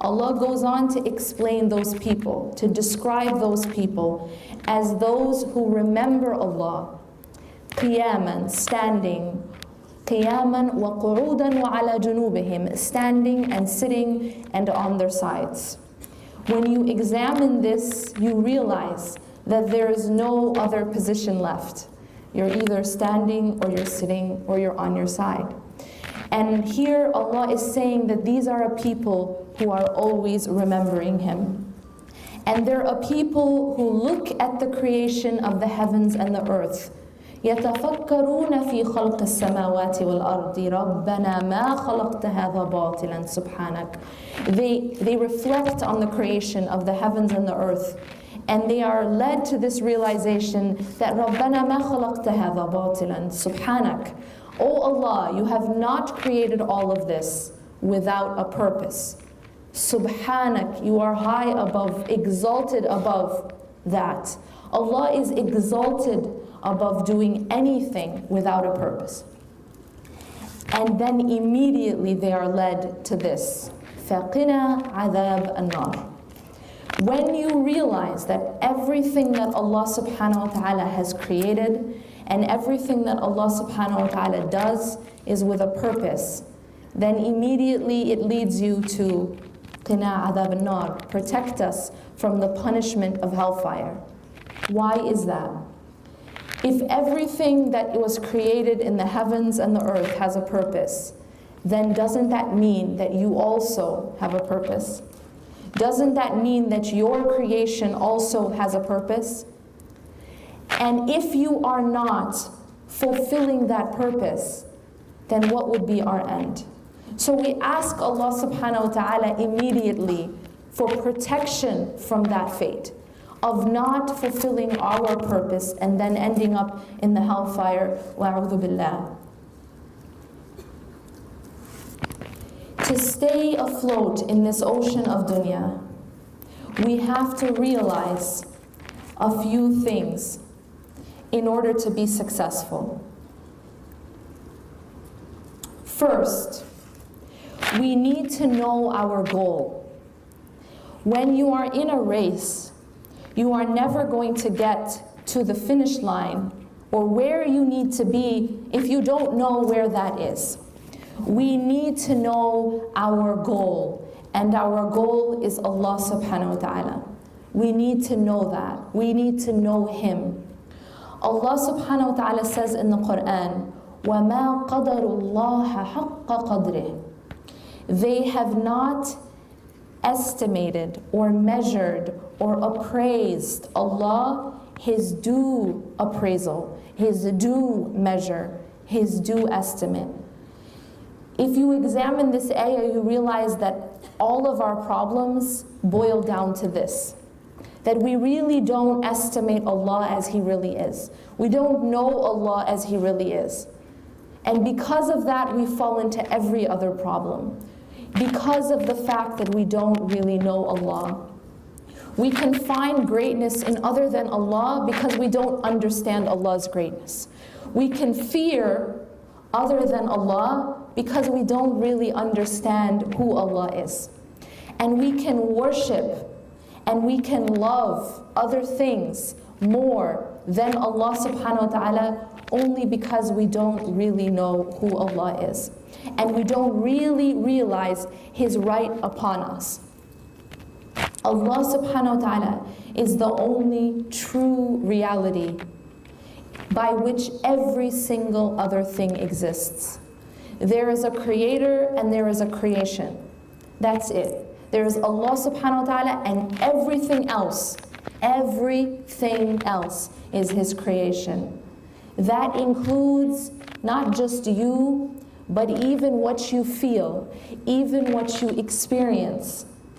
Allah goes on to explain those people, to describe those people as those who remember Allah. Qiyaman, standing. Qiyaman wa qu'udan wa ala junubihim, standing and sitting and on their sides. When you examine this, you realize that there is no other position left. You're either standing or you're sitting or you're on your side. And here Allah is saying that these are a people who are always remembering Him. And they're a people who look at the creation of the heavens and the earth. يَتَفَكَّرُونَ فِي خَلْقِ السَّمَاوَاتِ وَالْأَرْضِ رَبَّنَا مَا خَلَقْتَ هَذَا بَاطِلًا سُبْحَانَكَ. They reflect on the creation of the heavens and the earth, and they are led to this realization that رَبَّنَا مَا خَلَقْتَ هَذَا بَاطِلًا سُبْحَانَكَ. O Allah, you have not created all of this without a purpose. Subhanak, you are high above, exalted above that. Allah is exalted above doing anything without a purpose. And then immediately they are led to this. فَقِنَا عَذَابَ النَّارِ. When you realize that everything that Allah subhanahu wa ta'ala has created and everything that Allah subhanahu wa ta'ala does is with a purpose, then immediately it leads you to قِنَا عَذَابَ النَّارِ. Protect us from the punishment of hellfire. Why is that? If everything that was created in the heavens and the earth has a purpose, then doesn't that mean that you also have a purpose? Doesn't that mean that your creation also has a purpose? And if you are not fulfilling that purpose, then what would be our end? So we ask Allah subhanahu wa ta'ala immediately for protection from that fate of not fulfilling our purpose and then ending up in the hellfire. Wa'udhu billah. To stay afloat in this ocean of dunya, we have to realize a few things in order to be successful. First, we need to know our goal. When you are in a race, you are never going to get to the finish line or where you need to be if you don't know where that is. We need to know our goal, and our goal is Allah subhanahu wa ta'ala. We need to know that. We need to know Him. Allah subhanahu wa ta'ala says in the Quran, وَمَا قَدَرُ اللَّهَ حَقَّ قَدْرِهِ. They have not estimated or measured or appraised Allah His due appraisal, His due measure, His due estimate. If you examine this ayah, you realize that all of our problems boil down to this, that we really don't estimate Allah as He really is. We don't know Allah as He really is. And because of that, we fall into every other problem. Because of the fact that we don't really know Allah. We can find greatness in other than Allah because we don't understand Allah's greatness. We can fear other than Allah because we don't really understand who Allah is. And we can worship and we can love other things more than Allah subhanahu wa ta'ala only because we don't really know who Allah is. And we don't really realize His right upon us. Allah subhanahu wa ta'ala is the only true reality by which every single other thing exists. There is a creator and there is a creation. That's it. There is Allah subhanahu wa ta'ala and everything else is His creation. That includes not just you, but even what you feel, even what you experience,